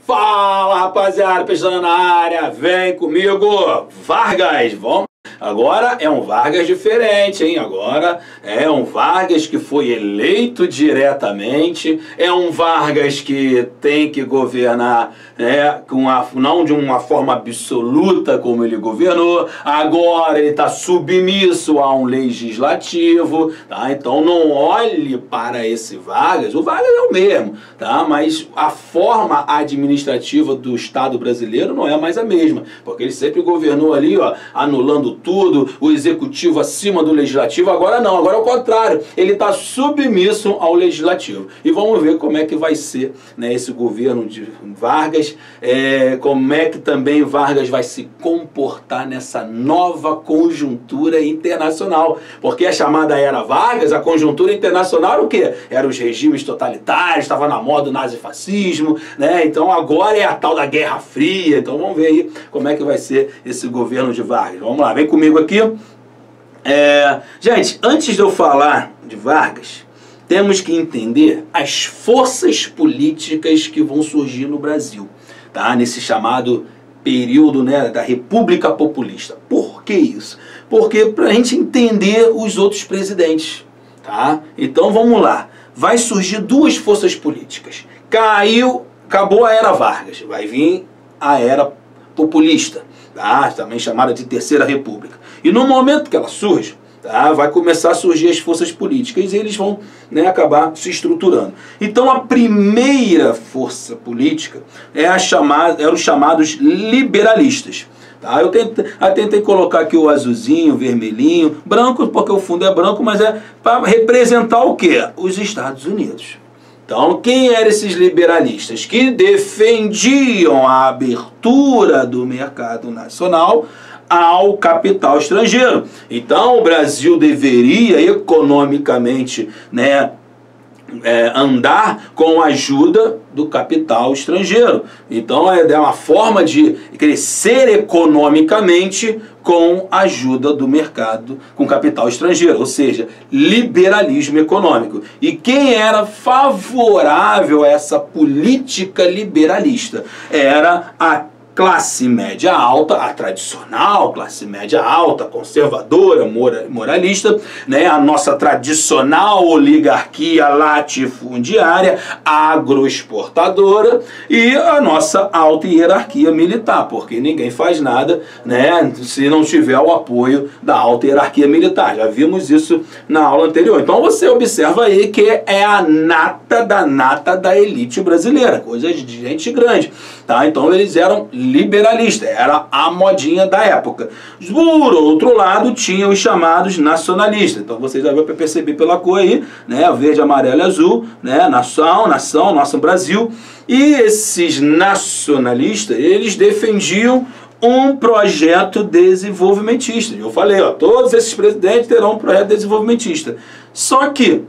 Fala, rapaziada, Pestana na área, vem comigo, Vargas, vamos. Agora é um Vargas diferente, hein? Agora é um Vargas que foi eleito diretamente, é um Vargas que tem que governar, não de uma forma absoluta como ele governou. Agora ele está submisso a um legislativo, tá? Então não olhe para esse Vargas, o Vargas é o mesmo, tá? Mas a forma administrativa do Estado brasileiro não é mais a mesma, porque ele sempre governou ali, ó, anulando tudo, o executivo acima do legislativo. Agora não, agora é o contrário, ele está submisso ao legislativo. E vamos ver como é que vai ser, né, esse governo de Vargas, como é que também Vargas vai se comportar nessa nova conjuntura internacional, porque a chamada era Vargas, a conjuntura internacional era o quê? Eram os regimes totalitários, estava na moda o nazifascismo, né? Então agora é a tal da Guerra Fria. Então vamos ver aí como é que vai ser esse governo de Vargas. Vamos lá, vem comigo aqui. Gente, antes de eu falar de Vargas, temos que entender as forças políticas que vão surgir no Brasil, tá? Nesse chamado período, né, da República Populista. Por que isso? Porque para a gente entender os outros presidentes, tá? Então vamos lá. Vai surgir duas forças políticas. Acabou a era Vargas, vai vir a era populista, tá? Também chamada de Terceira República. E no momento que ela surge, tá, vai começar a surgir as forças políticas e eles vão, né, acabar se estruturando. Então a primeira força política eram os chamados liberalistas. Tá? Eu tentei colocar aqui o azulzinho, o vermelhinho, branco porque o fundo é branco, mas é para representar o quê? Os Estados Unidos. Então, quem eram esses liberalistas? Que defendiam a abertura do mercado nacional ao capital estrangeiro. Então, o Brasil deveria economicamente, né, andar com a ajuda do capital estrangeiro. Então é uma forma de crescer economicamente com a ajuda do mercado com capital estrangeiro, ou seja, liberalismo econômico. E quem era favorável a essa política liberalista? Era a classe média alta, a tradicional classe média alta, conservadora, moralista, né? A nossa tradicional oligarquia latifundiária, agroexportadora, e a nossa alta hierarquia militar, porque ninguém faz nada, né, se não tiver o apoio da alta hierarquia militar. Já vimos isso na aula anterior. Então você observa aí que é a nata da elite brasileira, coisa de gente grande, tá? Então eles eram liberalista, era a modinha da época. Por outro lado, tinha os chamados nacionalistas. Então vocês já vão perceber pela cor aí, né, verde, amarelo e azul, né, nação, nosso Brasil. E esses nacionalistas, eles defendiam um projeto desenvolvimentista. Eu falei, ó, todos esses presidentes terão um projeto desenvolvimentista. Só que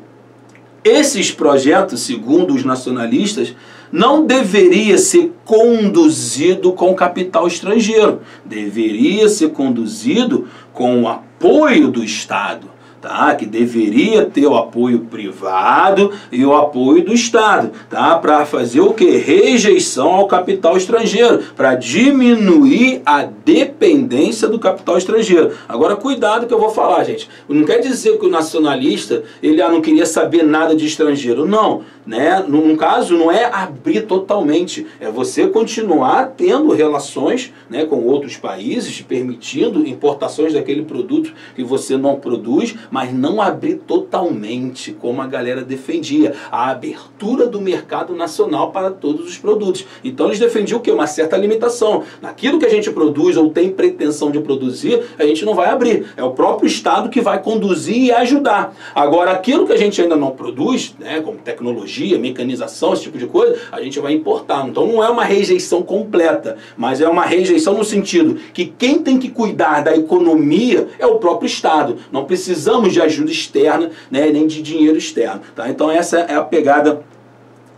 esses projetos, segundo os nacionalistas, não deveria ser conduzido com capital estrangeiro. Deveria ser conduzido com o apoio do Estado, tá? Que deveria ter o apoio privado e o apoio do Estado, tá? Para fazer o quê? Rejeição ao capital estrangeiro, para diminuir a dependência do capital estrangeiro. Agora, cuidado que eu vou falar, gente. Não quer dizer que o nacionalista ele não queria saber nada de estrangeiro. Não, né? No caso, não é abrir totalmente. É você continuar tendo relações, né, com outros países, permitindo importações daquele produto que você não produz, mas não abrir totalmente, como a galera defendia, a abertura do mercado nacional para todos os produtos. Então eles defendiam o quê? Uma certa limitação. Naquilo que a gente produz ou tem pretensão de produzir, a gente não vai abrir. É o próprio Estado que vai conduzir e ajudar. Agora, aquilo que a gente ainda não produz, né, como tecnologia, mecanização, esse tipo de coisa, a gente vai importar. Então não é uma rejeição completa, mas é uma rejeição no sentido que quem tem que cuidar da economia é o próprio Estado. Não precisamos de ajuda externa, né, nem de dinheiro externo, tá? Então essa é a pegada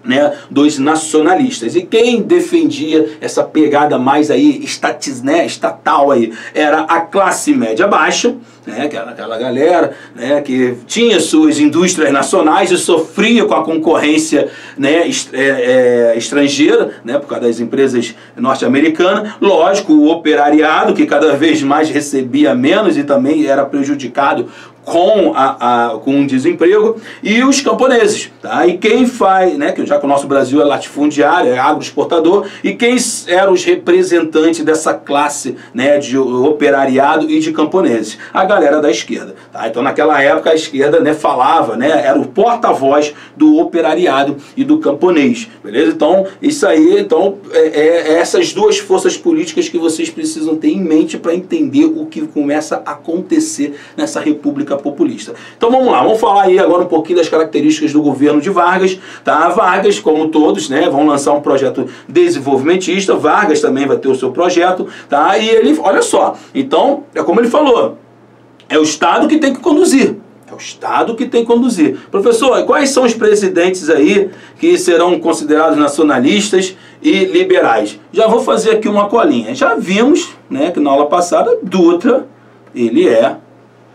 né, dos nacionalistas. E quem defendia essa pegada mais aí estatal aí era a classe média baixa, né, aquela galera, né, que tinha suas indústrias nacionais e sofria com a concorrência, né, estrangeira, né, por causa das empresas norte-americanas. Lógico, o operariado, que cada vez mais recebia menos e também era prejudicado com o desemprego, e os camponeses, tá? E quem faz, né, que já que o nosso Brasil é latifundiário, é agroexportador, e quem eram os representantes dessa classe, né, de operariado e de camponeses? A galera da esquerda, tá? Então naquela época a esquerda, né, falava, né, era o porta-voz do operariado e do camponês, beleza? Então isso aí, então essas duas forças políticas que vocês precisam ter em mente para entender o que começa a acontecer nessa república populista. Então vamos lá, vamos falar aí agora um pouquinho das características do governo de Vargas, tá? Vargas, como todos, né, vão lançar um projeto desenvolvimentista. Vargas também vai ter o seu projeto, tá? E ele, olha só, então, é como ele falou, é o Estado que tem que conduzir. É o Estado que tem que conduzir. Professor, quais são os presidentes aí que serão considerados nacionalistas e liberais? Já vou fazer aqui uma colinha. Já vimos, né, que na aula passada, Dutra, ele é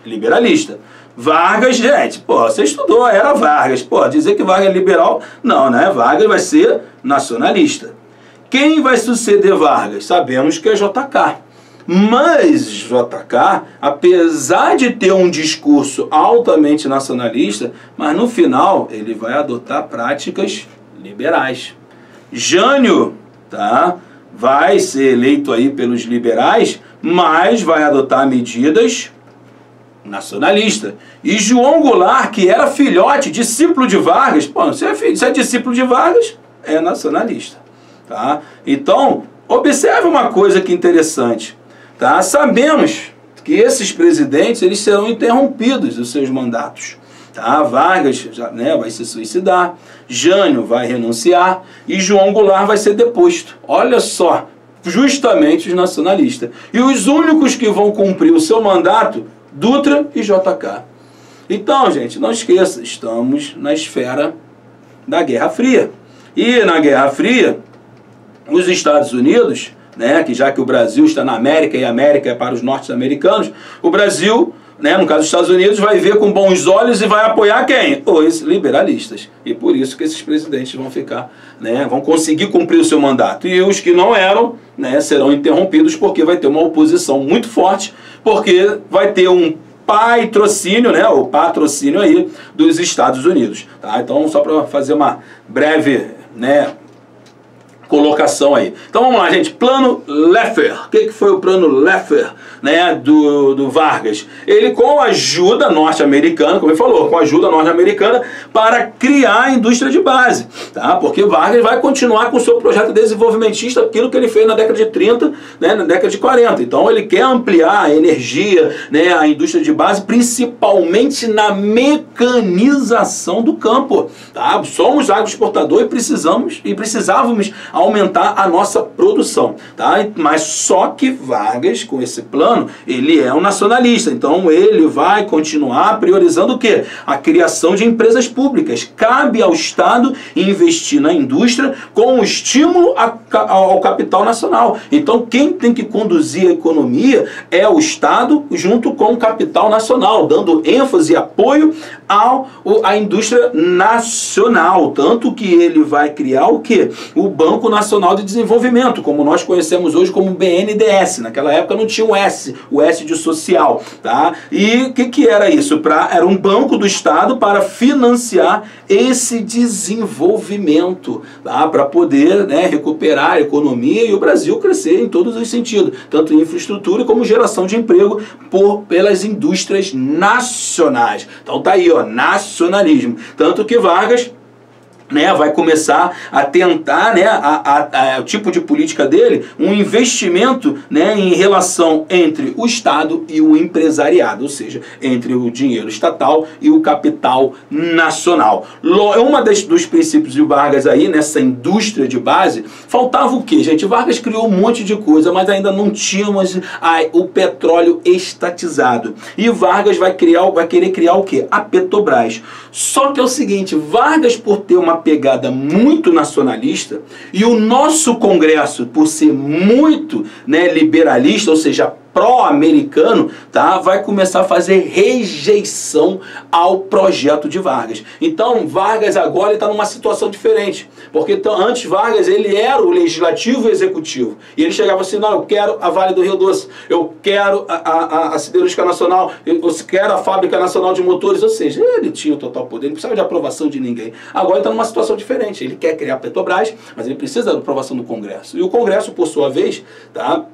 liberalista. Vargas, gente, pô, você estudou, era Vargas. Pô, dizer que Vargas é liberal, não, né? Vargas vai ser nacionalista. Quem vai suceder Vargas? Sabemos que é JK. Mas JK, apesar de ter um discurso altamente nacionalista, mas no final ele vai adotar práticas liberais. Jânio, tá, vai ser eleito aí pelos liberais, mas vai adotar medidas nacionalistas. E João Goulart, que era filhote, discípulo de Vargas, pô, você é discípulo de Vargas, é nacionalista, tá? Então, observe uma coisa que interessante. Tá? Sabemos que esses presidentes eles serão interrompidos os seus mandatos. Tá? Vargas já, né, vai se suicidar, Jânio vai renunciar e João Goulart vai ser deposto. Olha só, justamente os nacionalistas. E os únicos que vão cumprir o seu mandato, Dutra e JK. Então, gente, não esqueça, estamos na esfera da Guerra Fria. E na Guerra Fria, os Estados Unidos, né, que já que o Brasil está na América e a América é para os norte-americanos, o Brasil, né, no caso dos Estados Unidos, vai ver com bons olhos e vai apoiar quem? Os liberalistas. E por isso que esses presidentes vão ficar, né, vão conseguir cumprir o seu mandato. E os que não eram, né, serão interrompidos porque vai ter uma oposição muito forte, porque vai ter um patrocínio, né, o patrocínio aí dos Estados Unidos. Tá? Então, só para fazer uma breve, né, colocação aí. Então vamos lá, gente. Plano Laffer. O que foi o plano Laffer, né, do Vargas? Ele, com a ajuda norte-americana, como ele falou, com a ajuda norte-americana, para criar a indústria de base. Tá? Porque Vargas vai continuar com o seu projeto desenvolvimentista, aquilo que ele fez na década de 30, né, na década de 40. Então ele quer ampliar a energia, né, a indústria de base, principalmente na mecanização do campo. Tá? Somos agroexportador e precisávamos aumentar a nossa produção, tá? Mas só que Vargas, com esse plano, ele é um nacionalista, então ele vai continuar priorizando o quê? A criação de empresas públicas. Cabe ao Estado investir na indústria com o estímulo ao capital nacional. Então quem tem que conduzir a economia é o Estado junto com o capital nacional, dando ênfase e apoio à indústria nacional, tanto que ele vai criar o quê? O Banco Nacional de Desenvolvimento, como nós conhecemos hoje como BNDES. Naquela época não tinha o S de social, tá? E o que era isso? Era um banco do Estado para financiar esse desenvolvimento, tá? Para poder, né, recuperar a economia e o Brasil crescer em todos os sentidos, tanto em infraestrutura como geração de emprego pelas indústrias nacionais. Então tá aí, ó, nacionalismo. Tanto que Vargas, né, vai começar a tentar, né, o tipo de política dele, um investimento, né, em relação entre o Estado e o empresariado, ou seja, entre o dinheiro estatal e o capital nacional. Dos princípios de Vargas aí, nessa indústria de base, faltava o quê, gente? Vargas criou um monte de coisa, mas ainda não tínhamos o petróleo estatizado. E Vargas vai querer criar o quê? A Petrobras. Só que é o seguinte, Vargas, por ter uma pegada muito nacionalista, e o nosso Congresso, por ser muito, né, liberalista, ou seja, pró-americano, tá, vai começar a fazer rejeição ao projeto de Vargas. Então, Vargas agora está numa situação diferente, porque antes Vargas ele era o legislativo e o executivo, e ele chegava assim, não, eu quero a Vale do Rio Doce, eu quero a Siderúrgica Nacional, eu quero a Fábrica Nacional de Motores, ou seja, ele tinha o total poder, ele não precisava de aprovação de ninguém. Agora ele está numa situação diferente, ele quer criar a Petrobras, mas ele precisa da aprovação do Congresso. E o Congresso, por sua vez, tá,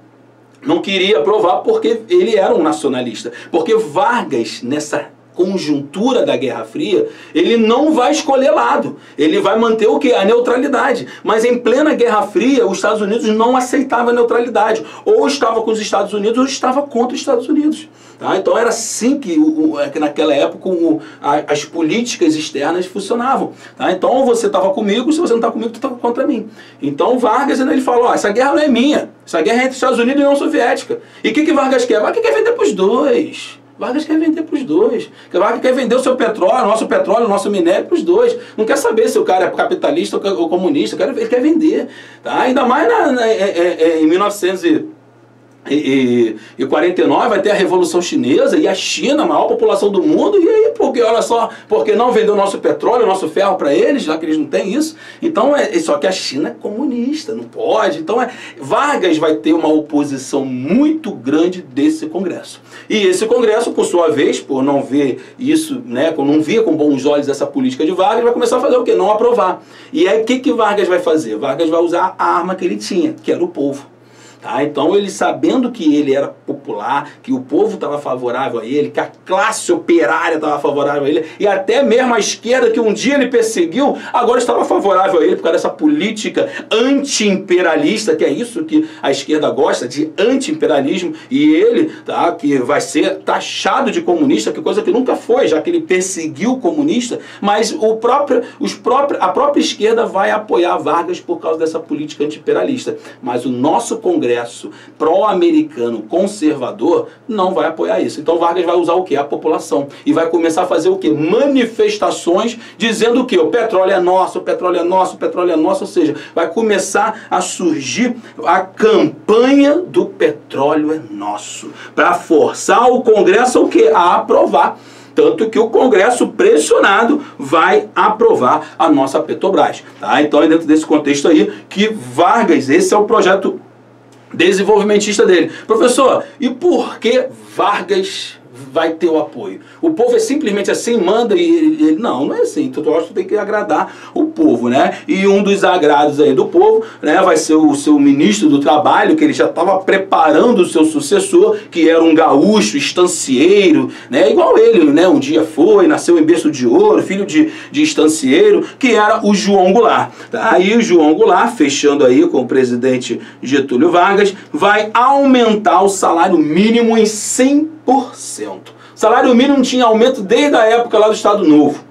não queria aprovar porque ele era um nacionalista. Porque Vargas, nessa conjuntura da Guerra Fria, ele não vai escolher lado. Ele vai manter o quê? A neutralidade. Mas em plena Guerra Fria, os Estados Unidos não aceitavam a neutralidade. Ou estava com os Estados Unidos, ou estava contra os Estados Unidos. Tá? Então era assim que naquela época as políticas externas funcionavam. Tá? Então ou você estava comigo, se você não está comigo, tu estava contra mim. Então Vargas, ele falou, ó, essa guerra não é minha, essa guerra é entre os Estados Unidos e a União Soviética. E o que Vargas quer? Vargas quer vender para os dois. Vargas quer vender para os dois. Vargas quer vender o seu petróleo, o nosso minério para os dois. Não quer saber se o cara é capitalista ou comunista, ele quer vender. Tá? Ainda mais em 1949 vai ter a Revolução Chinesa e a China, a maior população do mundo, e aí, porque olha só, porque não vendeu o nosso petróleo, o nosso ferro para eles, já que eles não têm isso. Então, só que a China é comunista, não pode. Então, Vargas vai ter uma oposição muito grande desse Congresso. E esse Congresso, por sua vez, por não ver isso, né, por não ver com bons olhos essa política de Vargas, vai começar a fazer o quê? Não aprovar. E aí, o que Vargas vai fazer? Vargas vai usar a arma que ele tinha, que era o povo. Tá? Então ele, sabendo que ele era popular, que o povo estava favorável a ele, que a classe operária estava favorável a ele, e até mesmo a esquerda que um dia ele perseguiu, agora estava favorável a ele por causa dessa política anti-imperialista, que é isso que a esquerda gosta, de anti-imperialismo, e ele, tá, que vai ser taxado de comunista, que coisa que nunca foi, já que ele perseguiu o comunista, mas a própria esquerda vai apoiar Vargas por causa dessa política anti-imperialista. Mas o nosso Congresso pró-americano conservador não vai apoiar isso. Então Vargas vai usar o quê? A população. E vai começar a fazer o quê? Manifestações dizendo o quê? O petróleo é nosso, o petróleo é nosso, o petróleo é nosso. Ou seja, vai começar a surgir a campanha do petróleo é nosso. Para forçar o Congresso o quê? A aprovar. Tanto que o Congresso, pressionado, vai aprovar a nossa Petrobras. Tá? Então é dentro desse contexto aí que Vargas, esse é o projeto desenvolvimentista dele. Professor, e por que Vargas vai ter o apoio? O povo é simplesmente assim, manda e ele... Não é assim. Então eu acho que tem que agradar o povo, né? E um dos agrados aí do povo, né, vai ser o seu ministro do Trabalho, que ele já estava preparando o seu sucessor, que era um gaúcho, estancieiro, né? Igual ele, né? Um dia foi, nasceu em berço de ouro, filho de estancieiro, que era o João Goulart. Tá? Aí o João Goulart, fechando aí com o presidente Getúlio Vargas, vai aumentar o salário mínimo em 100%. O salário mínimo tinha aumento desde a época lá do Estado Novo.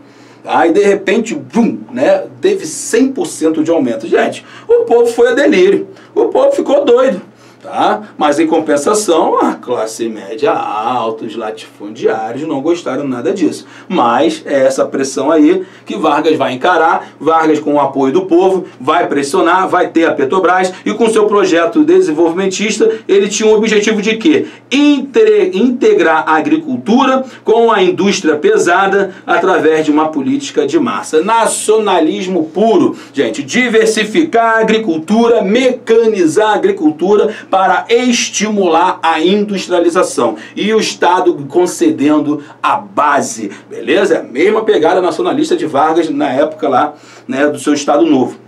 Aí de repente, bum, né, teve 100% de aumento. Gente, o povo foi a delírio. O povo ficou doido. Tá? Mas em compensação, a classe média alta, os latifundiários não gostaram nada disso. Mas é essa pressão aí que Vargas vai encarar. Vargas, com o apoio do povo, vai pressionar, vai ter a Petrobras, e com seu projeto desenvolvimentista, ele tinha um objetivo de quê? Integrar a agricultura com a indústria pesada através de uma política de massa. Nacionalismo puro, gente. Diversificar a agricultura, mecanizar a agricultura para estimular a industrialização. E o Estado concedendo a base, beleza? É a mesma pegada nacionalista de Vargas na época lá, né, do seu Estado Novo.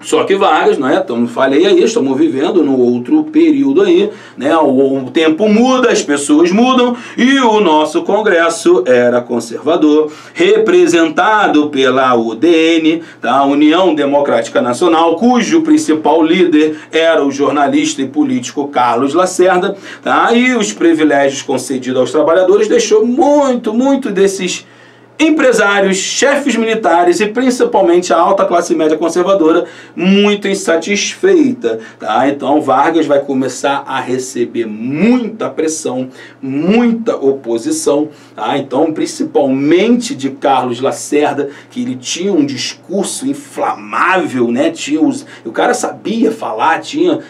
Só que Vargas, né, falei aí, estamos vivendo no outro período aí, né, o tempo muda, as pessoas mudam, e o nosso Congresso era conservador, representado pela UDN, tá, União Democrática Nacional, cujo principal líder era o jornalista e político Carlos Lacerda, tá, e os privilégios concedidos aos trabalhadores deixou muito desses empresários, chefes militares e principalmente a alta classe média conservadora muito insatisfeita, tá? Então Vargas vai começar a receber muita pressão, muita oposição, tá? Então principalmente de Carlos Lacerda, que ele tinha um discurso inflamável, né? O cara sabia falar,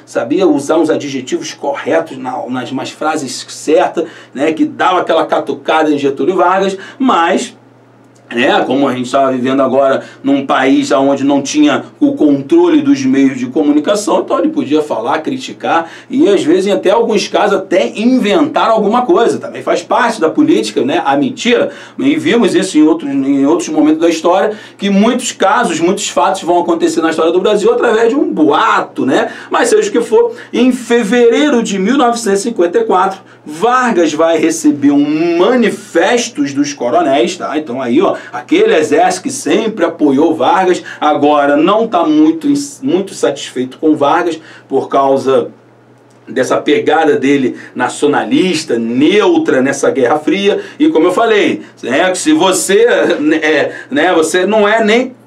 sabia usar os adjetivos corretos nas frases certas, né? Que dava aquela catucada em Getúlio Vargas, mas como a gente estava vivendo agora num país onde não tinha o controle dos meios de comunicação, então ele podia falar, criticar e às vezes em até alguns casos até inventar alguma coisa, também faz parte da política, né, a mentira, e vimos isso em outros momentos da história, que muitos casos, muitos fatos vão acontecer na história do Brasil através de um boato, né, mas seja o que for, em fevereiro de 1954, Vargas vai receber um manifestos dos coronéis, tá? Então aí, ó, aquele exército que sempre apoiou Vargas, agora não está muito satisfeito com Vargas por causa dessa pegada dele nacionalista, neutra nessa Guerra Fria. E como eu falei, se você, você não é nem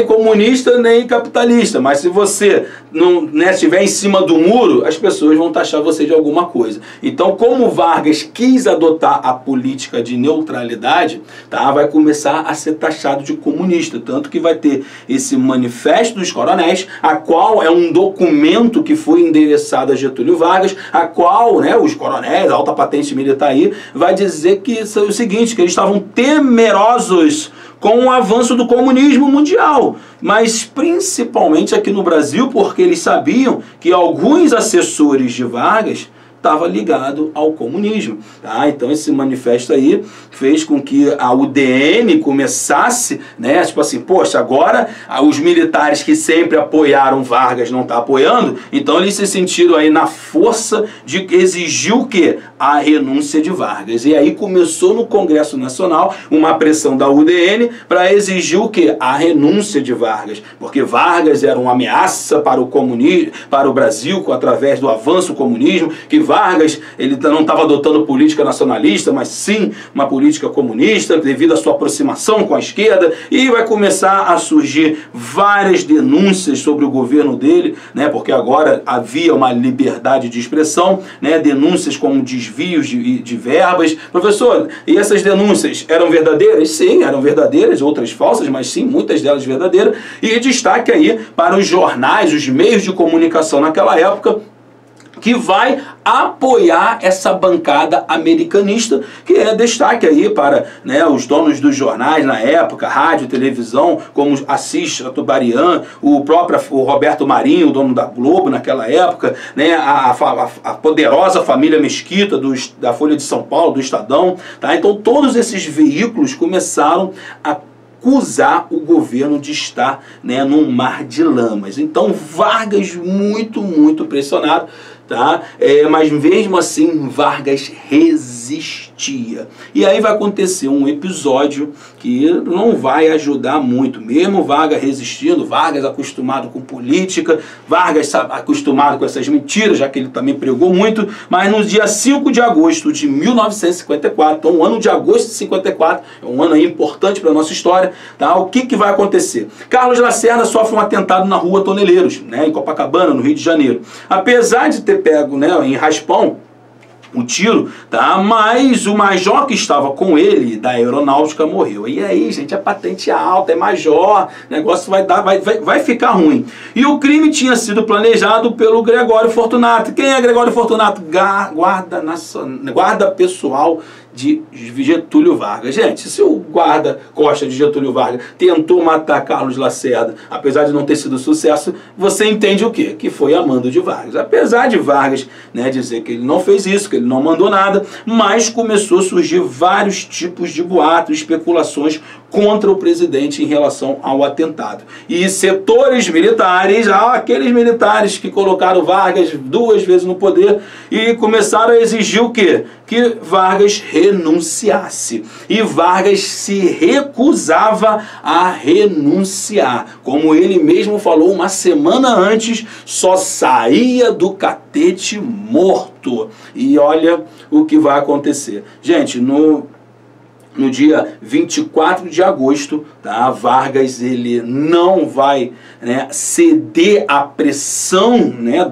comunista, nem capitalista, mas se você não estiver em cima do muro, as pessoas vão taxar você de alguma coisa. Então, como Vargas quis adotar a política de neutralidade, tá, vai começar a ser taxado de comunista, tanto que vai ter esse manifesto dos coronéis, a qual é um documento que foi endereçado a Getúlio Vargas, a qual, os coronéis, a alta patente militar aí, vai dizer que o seguinte, que eles estavam temerosos com o avanço do comunismo mundial, mas principalmente aqui no Brasil, porque eles sabiam que alguns assessores de Vargas estava ligado ao comunismo, tá? Então esse manifesto aí fez com que a UDN começasse, tipo assim, poxa, agora os militares que sempre apoiaram Vargas não estão apoiando, então eles se sentiram aí na força de exigir o quê? A renúncia de Vargas. E aí começou no Congresso Nacional uma pressão da UDN para exigir o quê? A renúncia de Vargas, porque Vargas era uma ameaça para o comunismo, para o Brasil, através do avanço do comunismo, que Vargas ele não estava adotando política nacionalista, mas sim uma política comunista, devido à sua aproximação com a esquerda, e vai começar a surgir várias denúncias sobre o governo dele, porque agora havia uma liberdade de expressão, denúncias como desvios de verbas. Professor, e essas denúncias eram verdadeiras? Sim, eram verdadeiras, outras falsas, mas sim, muitas delas verdadeiras, e destaque aí para os jornais, os meios de comunicação naquela época, que vai apoiar essa bancada americanista, que é destaque aí para os donos dos jornais na época, rádio, televisão, como Assis Chateaubriand, o Roberto Marinho, o dono da Globo naquela época, a poderosa família Mesquita da Folha de São Paulo, do Estadão, tá? Então todos esses veículos começaram a acusar o governo de estar num mar de lamas. Então Vargas muito pressionado, tá? Mas mesmo assim Vargas resistia. E aí vai acontecer um episódio que não vai ajudar muito. Mesmo Vargas resistindo, Vargas acostumado com política, Vargas acostumado com essas mentiras, já que ele também pregou muito, mas no dia 5 de agosto de 1954, então o ano de agosto de 54, é um ano aí importante para a nossa história, tá? O que vai acontecer? Carlos Lacerda sofre um atentado na rua Toneleiros, em Copacabana, no Rio de Janeiro. Apesar de ter pego em raspão o tiro, tá? Mas o major que estava com ele da aeronáutica morreu. E aí, gente, a patente é alta, é major, o negócio vai ficar ruim. E o crime tinha sido planejado pelo Gregório Fortunato. Quem é Gregório Fortunato? Guarda pessoal de Getúlio Vargas. Gente, se o guarda-costa de Getúlio Vargas tentou matar Carlos Lacerda, apesar de não ter sido sucesso, você entende o quê? Que foi a mando de Vargas. Apesar de Vargas dizer que ele não fez isso, que ele não mandou nada, mas começou a surgir vários tipos de boatos, especulações contra o presidente em relação ao atentado. E setores militares, aqueles militares que colocaram Vargas 2 vezes no poder e começaram a exigir o quê? Que Vargas renunciasse. E Vargas se recusava a renunciar. Como ele mesmo falou uma semana antes, só saía do catete morto. E olha o que vai acontecer. Gente, no dia 24 de agosto, tá? Vargas ele não vai, né, ceder à pressão, né,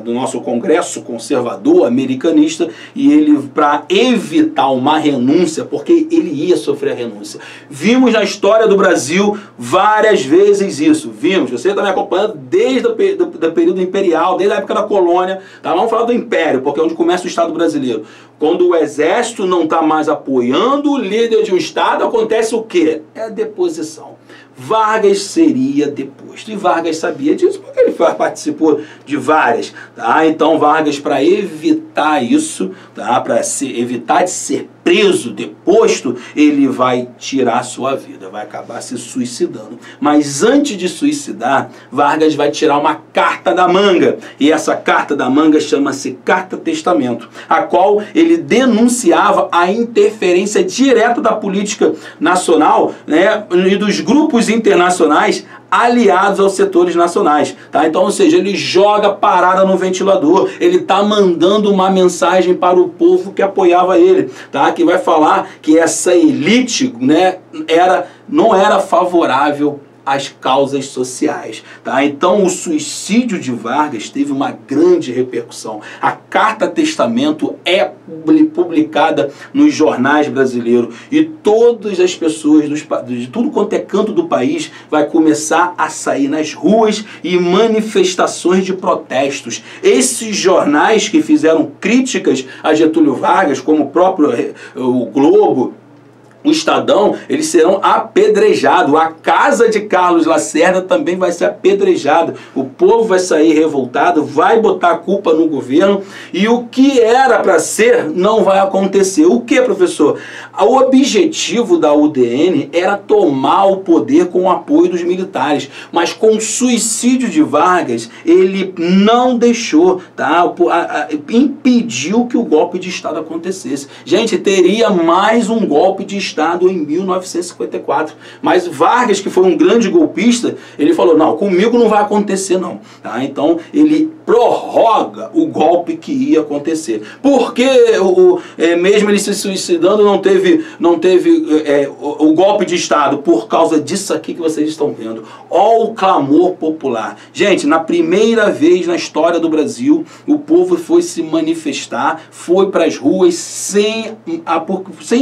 do nosso Congresso conservador americanista, e ele, para evitar uma renúncia, porque ele ia sofrer a renúncia. Vimos na história do Brasil várias vezes isso. Vimos, você está me acompanhando desde o período imperial, desde a época da colônia, tá? Vamos falar do Império, porque é onde começa o Estado brasileiro. Quando o exército não está mais apoiando o líder de um Estado, acontece o quê? É a deposição. Vargas seria deposto. E Vargas sabia disso porque ele participou de várias. Tá? Então Vargas, para evitar isso, tá? Para evitar de ser preso, deposto, ele vai tirar a sua vida, vai acabar se suicidando. Mas antes de suicidar, Vargas vai tirar uma carta da manga. E essa carta da manga chama-se Carta Testamento, a qual ele denunciava a interferência direta da política nacional, né, e dos grupos internacionais aliados aos setores nacionais, tá? Então, ou seja, ele joga parada no ventilador, ele tá mandando uma mensagem para o povo que apoiava ele, tá? Que vai falar que essa elite, né, não era favorável às causas sociais, tá? Então o suicídio de Vargas teve uma grande repercussão. A Carta Testamento é publicada nos jornais brasileiros e todas as pessoas de tudo quanto é canto do país vai começar a sair nas ruas e manifestações de protestos. Esses jornais que fizeram críticas a Getúlio Vargas, como o próprio o Globo, o Estadão, eles serão apedrejados. A casa de Carlos Lacerda também vai ser apedrejada. O povo vai sair revoltado, vai botar a culpa no governo, e o que era para ser não vai acontecer. O que, professor? O objetivo da UDN era tomar o poder com o apoio dos militares, mas com o suicídio de Vargas, ele não deixou, tá? Impediu que o golpe de Estado acontecesse. Gente, teria mais um golpe de Estado em 1954. Mas Vargas, que foi um grande golpista, ele falou, não, comigo não vai acontecer não. Tá? Então ele prorroga o golpe que ia acontecer. Porque mesmo ele se suicidando, não teve o golpe de Estado? Por causa disso aqui que vocês estão vendo. Ó o clamor popular. Gente, na primeira vez na história do Brasil, o povo foi se manifestar, foi para as ruas sem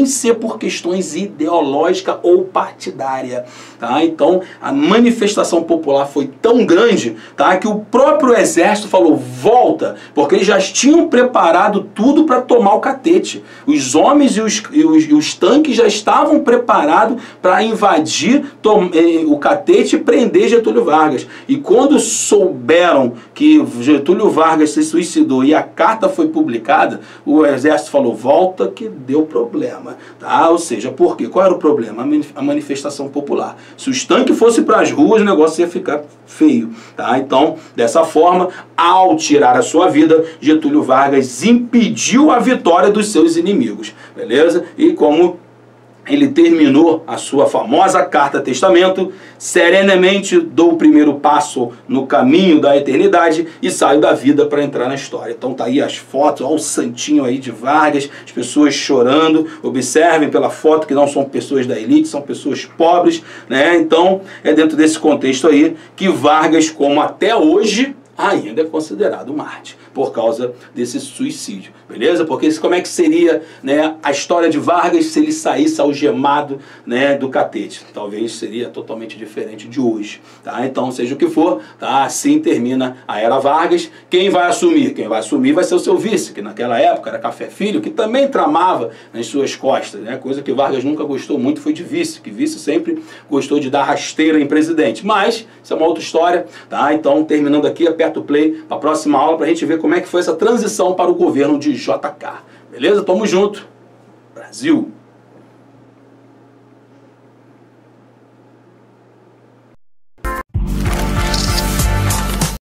ser por questões ideológica ou partidária, tá? Então a manifestação popular foi tão grande, tá, que o próprio exército falou, volta, porque eles já tinham preparado tudo para tomar o Catete. Os homens e os tanques já estavam preparados para invadir o Catete e prender Getúlio Vargas. E quando souberam que Getúlio Vargas se suicidou e a carta foi publicada, o exército falou, volta que deu problema, tá? Ou seja, por quê? Qual era o problema? A manifestação popular. Se os tanques fossem para as ruas, o negócio ia ficar feio, tá? Então, dessa forma, ao tirar a sua vida, Getúlio Vargas impediu a vitória dos seus inimigos, beleza? E como ele terminou a sua famosa Carta Testamento, serenamente dou o primeiro passo no caminho da eternidade e saio da vida para entrar na história. Então tá aí as fotos, olha o santinho aí de Vargas, as pessoas chorando. Observem pela foto que não são pessoas da elite, são pessoas pobres, né? Então é dentro desse contexto aí que Vargas, como até hoje, ainda é considerado Marte, por causa desse suicídio, beleza? Porque como é que seria, né, a história de Vargas se ele saísse algemado, né, do Catete? Talvez seria totalmente diferente de hoje, tá? Então, seja o que for, tá? Assim termina a Era Vargas. Quem vai assumir? Quem vai assumir vai ser o seu vice, que naquela época era Café Filho, que também tramava nas suas costas, né? Coisa que Vargas nunca gostou muito foi de vice, que vice sempre gostou de dar rasteira em presidente. Mas, isso é uma outra história, tá? Então, terminando aqui, aperta o play para a próxima aula para a gente ver como é que foi essa transição para o governo de JK. Beleza? Tamo junto. Brasil!